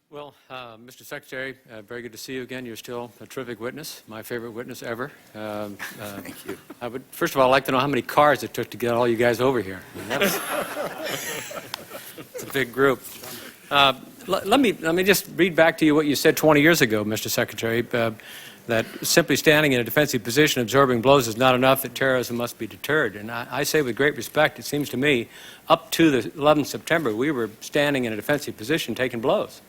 Well, Mr. Secretary, very good to see you again. You're still a terrific witness, my favorite witness ever. Thank you. I would, first of all, like to know how many cars it took to get all you guys over here. I mean, it's a big group. Let me just read back to you what you said 20 years ago, Mr. Secretary, that simply standing in a defensive position, absorbing blows is not enough, that terrorism must be deterred. And I say with great respect, it seems to me, up to the 11th September, we were standing in a defensive position, taking blows.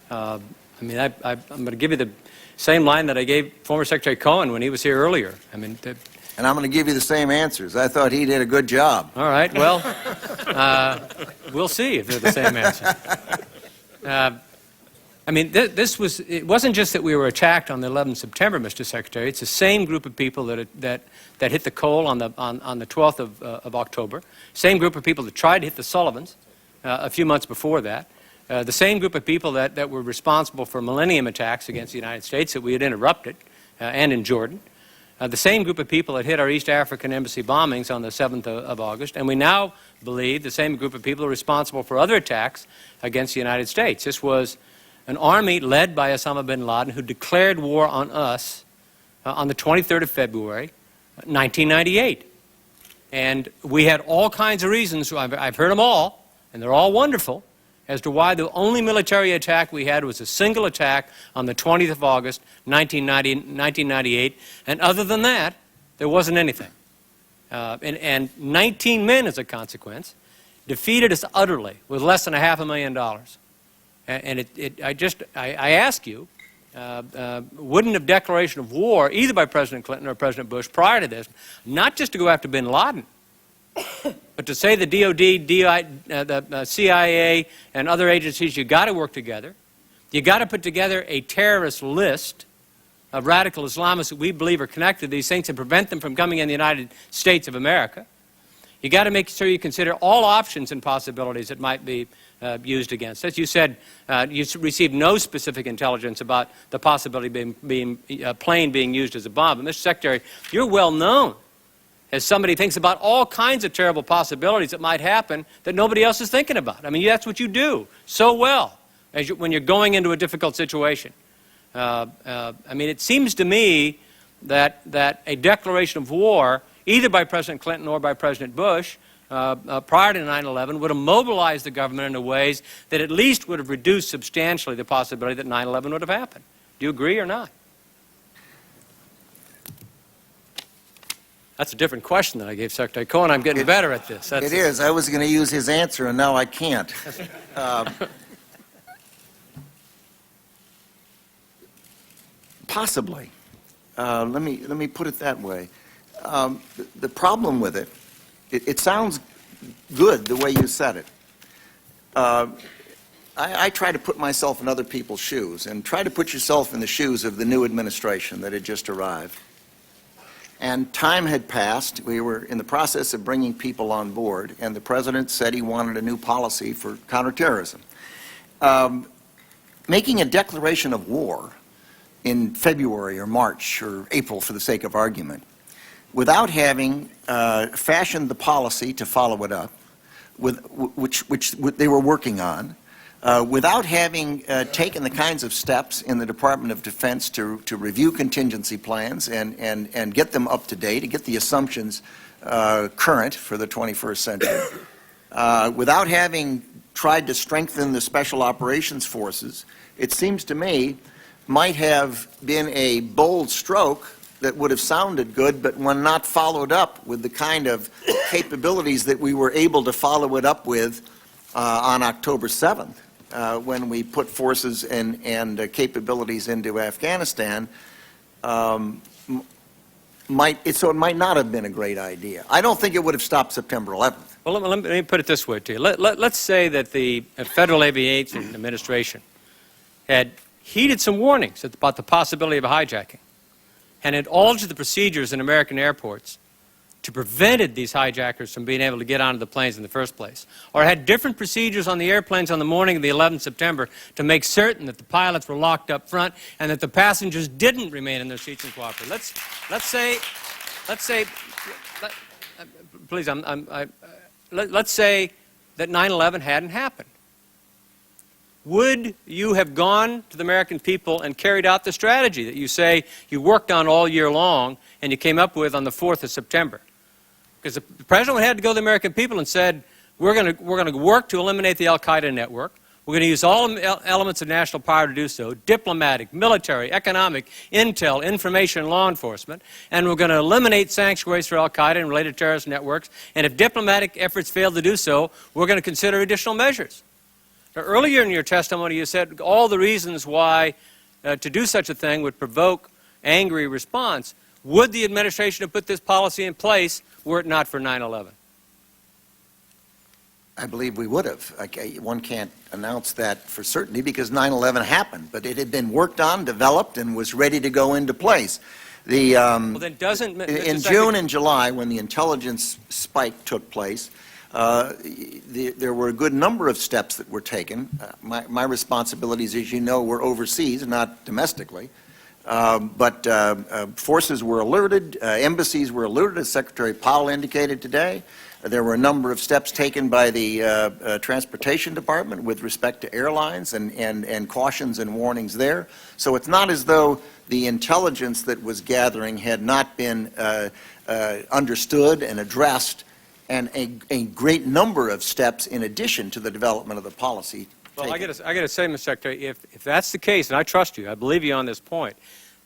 I mean, I'm going to give you the same line that I gave former Secretary Cohen when he was here earlier. I mean, and I'm going to give you the same answers. I thought he did a good job. All right. Well, we'll see if they're the same answer. I mean, it wasn't just that we were attacked on the 11th September, Mr. Secretary. It's the same group of people that hit the Cole on the 12th of October. Same group of people that tried to hit the Sullivans a few months before that. The same group of people that were responsible for millennium attacks against the United States that we had interrupted, and in Jordan. The same group of people that hit our East African embassy bombings on the 7th of August. And we now believe the same group of people are responsible for other attacks against the United States. This was an army led by Osama bin Laden who declared war on us on the 23rd of February, 1998. And we had all kinds of reasons, I've heard them all, and they're all wonderful, as to why the only military attack we had was a single attack on the 20th of August, 1998, and other than that, there wasn't anything. And 19 men, as a consequence, defeated us utterly with less than $500,000. And I ask you, wouldn't a declaration of war, either by President Clinton or President Bush prior to this, not just to go after bin Laden, but to say the DOD, the CIA, and other agencies, you got to work together. You got to put together a terrorist list of radical Islamists that we believe are connected to these things and prevent them from coming in the United States of America. You got to make sure you consider all options and possibilities that might be used against us. You said you received no specific intelligence about the possibility of a plane being used as a bomb. But Mr. Secretary, you're well known as somebody who thinks about all kinds of terrible possibilities that might happen that nobody else is thinking about. I mean, that's what you do so well when you're going into a difficult situation. I mean, it seems to me that a declaration of war, either by President Clinton or by President Bush, prior to 9/11, would have mobilized the government in ways that at least would have reduced substantially the possibility that 9/11 would have happened. Do you agree or not? That's a different question than I gave Secretary Cohen. I'm getting better at this. It is. I was going to use his answer, and now I can't. Possibly. Let me put it that way. The problem with it sounds good the way you said it. I try to put myself in other people's shoes, and try to put yourself in the shoes of the new administration that had just arrived. And time had passed. We were in the process of bringing people on board, and the president said he wanted a new policy for counterterrorism. Making a declaration of war in February or March or April, for the sake of argument, without having fashioned the policy to follow it up, which they were working on, without having taken the kinds of steps in the Department of Defense to review contingency plans and get them up to date, to get the assumptions current for the 21st century, without having tried to strengthen the special operations forces, it seems to me might have been a bold stroke that would have sounded good, but when not followed up with the kind of capabilities that we were able to follow it up with on October 7th, when we put forces and capabilities into Afghanistan, so it might not have been a great idea. I don't think it would have stopped September 11th. Well, let me put it this way to you. Let's say that the Federal Aviation Administration had heeded some warnings about the possibility of a hijacking and had altered the procedures in American airports to prevented these hijackers from being able to get onto the planes in the first place, or had different procedures on the airplanes on the morning of the 11th September to make certain that the pilots were locked up front and that the passengers didn't remain in their seats and cooperate. Let's say, please, let's say that 9/11 hadn't happened. would you have gone to the American people and carried out the strategy that you say you worked on all year long and you came up with on the 4th of September? Because the President had to go to the American people and said, we're going to work to eliminate the al-Qaeda network. We're going to use all elements of national power to do so, diplomatic, military, economic, intel, information, law enforcement, and we're going to eliminate sanctuaries for al-Qaeda and related terrorist networks, and if diplomatic efforts fail to do so, we're going to consider additional measures. Now, earlier in your testimony, you said all the reasons why to do such a thing would provoke angry response. Would the administration have put this policy in place were it not for 9/11? I believe we would have. One can't announce that for certainty because 9/11 happened, but it had been worked on, developed, and was ready to go into place. Well, then doesn't in June and July, when the intelligence spike took place, there were a good number of steps that were taken. My responsibilities, as you know, were overseas, not domestically. But forces were alerted, embassies were alerted, as Secretary Powell indicated today. There were a number of steps taken by the Transportation Department with respect to airlines and cautions and warnings there. So it's not as though the intelligence that was gathering had not been understood and addressed, and a great number of steps in addition to the development of the policy. Well, I got to say, Mr. Secretary, if that's the case, and I trust you, I believe you on this point,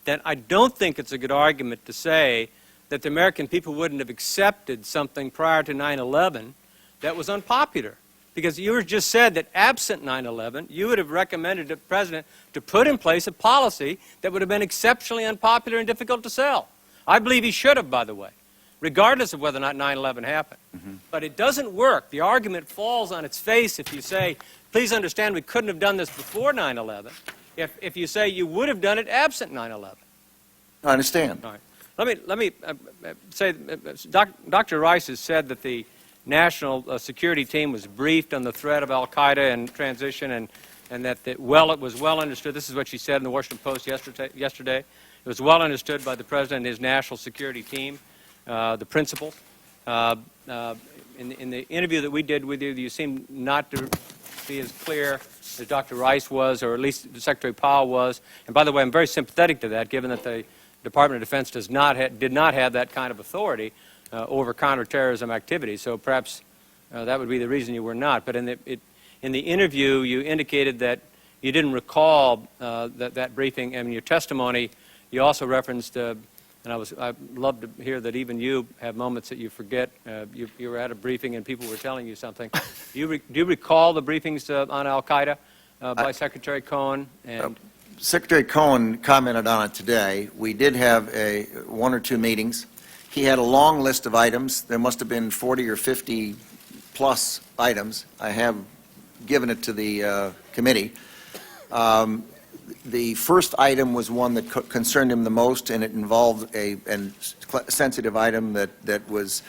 then I don't think it's a good argument to say that the American people wouldn't have accepted something prior to 9/11 that was unpopular. Because you just said that absent 9/11, you would have recommended the President to put in place a policy that would have been exceptionally unpopular and difficult to sell. I believe he should have, by the way, regardless of whether or not 9/11 happened. But it doesn't work. The argument falls on its face if you say, please understand we couldn't have done this before 9/11, if you say you would have done it absent 9/11. I understand. All right. Let me say, Dr. Rice has said that the national security team was briefed on the threat of al-Qaeda and transition, and that it was well understood. This is what she said in the Washington Post yesterday. It was well understood by the President and his national security team, the principals. In the interview that we did with you, you seemed not to be as clear as Dr. Rice was, or at least Secretary Powell was. And by the way, I'm very sympathetic to that, given that the Department of Defense did not have that kind of authority over counterterrorism activities. So perhaps that would be the reason you were not. But in the interview, you indicated that you didn't recall that briefing. And in your testimony, you also referenced, and I'd love to hear that even you have moments that you forget. You were at a briefing and people were telling you something. Do you recall the briefings on al-Qaeda by Secretary Cohen? And Secretary Cohen commented on it today. We did have one or two meetings. He had a long list of items. There must have been 40 or 50 plus items. I have given it to the committee. The first item was one that concerned him the most, and it involved a sensitive item that was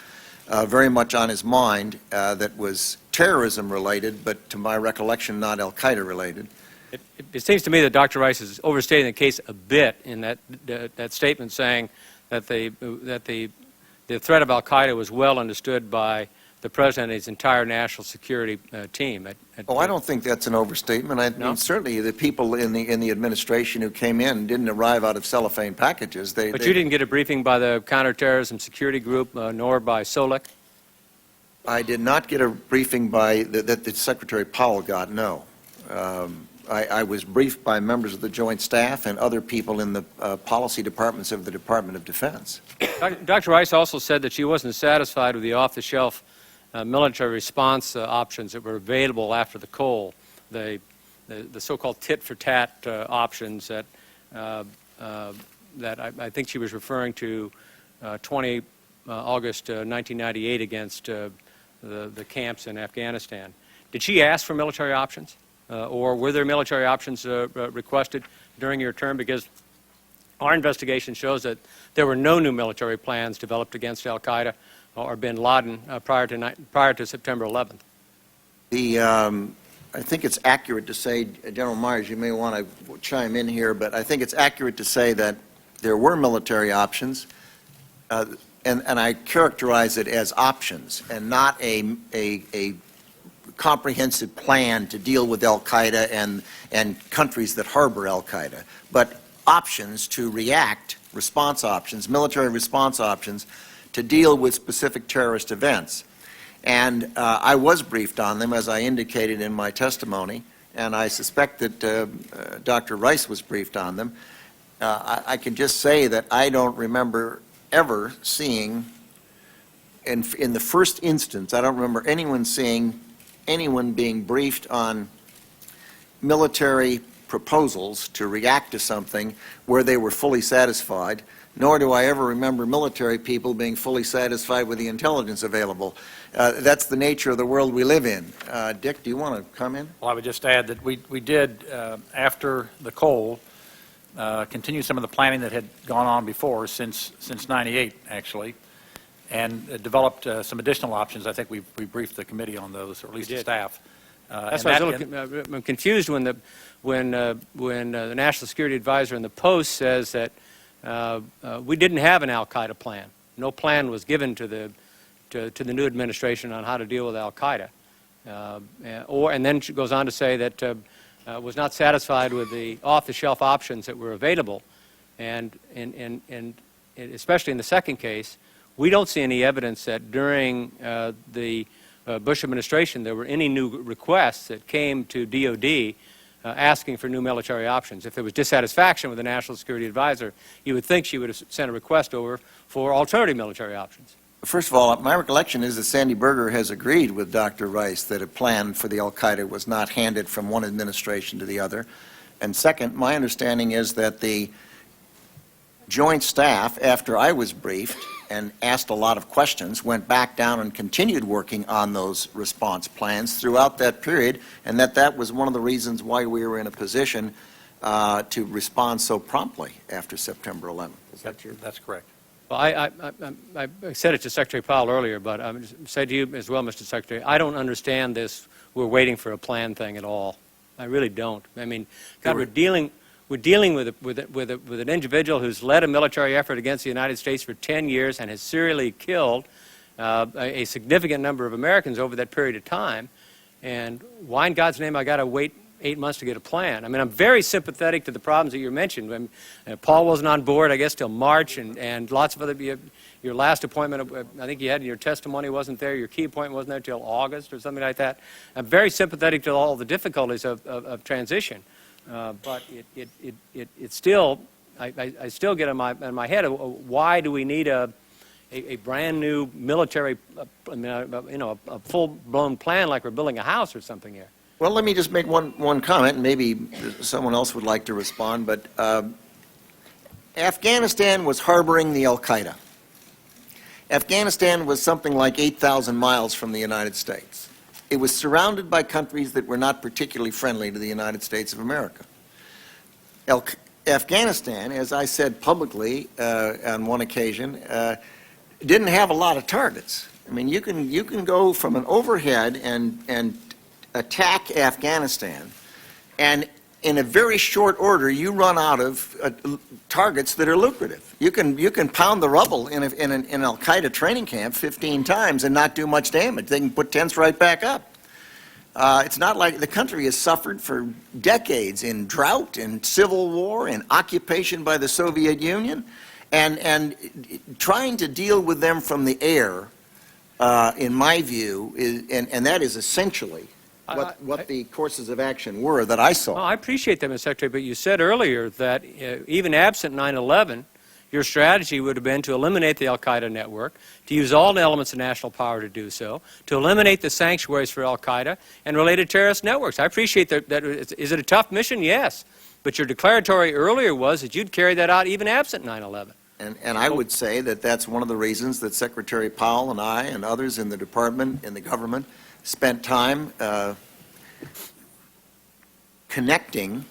very much on his mind, that was terrorism related, but to my recollection, not al-Qaeda related. It seems to me that Dr. Rice is overstating the case a bit in that statement, saying that the threat of al-Qaeda was well understood by the President and his entire national security team. I don't think that's an overstatement. I mean, certainly the people in the administration who came in didn't arrive out of cellophane packages. But you didn't get a briefing by the Counterterrorism Security Group, nor by SOLEC? I did not get a briefing that Secretary Powell got, no. I was briefed by members of the Joint Staff and other people in the policy departments of the Department of Defense. Dr. Rice also said that she wasn't satisfied with the off-the-shelf military response options that were available after the Cole, the so-called tit-for-tat options that I think she was referring to 20 August 1998 against the camps in Afghanistan. Did she ask for military options? Or were there military options requested during your term? Because our investigation shows that there were no new military plans developed against al-Qaeda or bin Laden prior to September 11th. I think it's accurate to say, General Myers, you may want to chime in here, but I think it's accurate to say that there were military options, and I characterize it as options and not a comprehensive plan to deal with al-Qaeda and countries that harbor al-Qaeda, but options to react, response options, military response options, to deal with specific terrorist events. And I was briefed on them, as I indicated in my testimony, and I suspect that Dr. Rice was briefed on them. I can just say that I don't remember ever seeing, in the first instance, I don't remember anyone being briefed on military proposals to react to something where they were fully satisfied, nor do I ever remember military people being fully satisfied with the intelligence available. That's the nature of the world we live in. Dick, do you want to come in? Well, I would just add that we did, after the cold, continue some of the planning that had gone on before, since '98, actually, and developed some additional options. I think we briefed the committee on those, or at least the staff. That's why I was a little confused when the National Security Advisor in the Post says that we didn't have an al-Qaeda plan. No plan was given to the new administration on how to deal with al-Qaeda. And then she goes on to say that was not satisfied with the off-the-shelf options that were available. And especially in the second case, we don't see any evidence that during the Bush administration there were any new requests that came to DOD asking for new military options. If there was dissatisfaction with the National Security Advisor, you would think she would have sent a request over for alternative military options. First of all, my recollection is that Sandy Berger has agreed with Dr. Rice that a plan for the al-Qaeda was not handed from one administration to the other. And second, my understanding is that the Joint Staff, after I was briefed and asked a lot of questions, went back down and continued working on those response plans throughout that period, and that was one of the reasons why we were in a position to respond so promptly after September 11th. Is that true? That's correct. Well, I said it to Secretary Powell earlier, but I would say to you as well, Mr. Secretary, I don't understand this "we're waiting for a plan" thing at all. I really don't. I mean, God, we're dealing with an individual who's led a military effort against the United States for 10 years and has serially killed a significant number of Americans over that period of time. And why in God's name I got to wait 8 months to get a plan? I mean, I'm very sympathetic to the problems that you mentioned. I mean, Paul wasn't on board, I guess, till March, and lots of other. Your last appointment, I think you had in your testimony, wasn't there. Your key appointment wasn't there till August or something like that. I'm very sympathetic to all the difficulties of transition. But it still, I still get in my head, why do we need a brand new military, a full-blown plan like we're building a house or something here? Well, let me just make one comment, and maybe someone else would like to respond, but Afghanistan was harboring the al-Qaeda. Afghanistan was something like 8,000 miles from the United States. It was surrounded by countries that were not particularly friendly to the United States of America. Afghanistan, as I said publicly on one occasion, didn't have a lot of targets. I mean, you can go from an overhead and attack Afghanistan, and in a very short order, you run out of targets that are lucrative. You can pound the rubble in an al-Qaeda training camp 15 times and not do much damage. They can put tents right back up. It's not like the country has suffered for decades in drought, in civil war, in occupation by the Soviet Union, and trying to deal with them from the air, in my view, and that is essentially what the courses of action were that I saw. Well, I appreciate that, Mr. Secretary, but you said earlier that even absent 9/11, your strategy would have been to eliminate the al-Qaeda network, to use all the elements of national power to do so, to eliminate the sanctuaries for al-Qaeda and related terrorist networks. I appreciate that. Is it a tough mission? Yes. But your declaratory earlier was that you'd carry that out even absent 9/11. And I would say that that's one of the reasons that Secretary Powell and I and others in the department, in the government, spent time connecting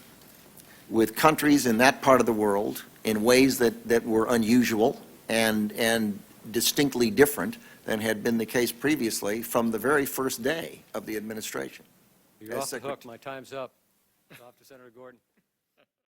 with countries in that part of the world in ways that were unusual and distinctly different than had been the case previously from the very first day of the administration. You're off the hook. My time's up. Off to Senator Gordon.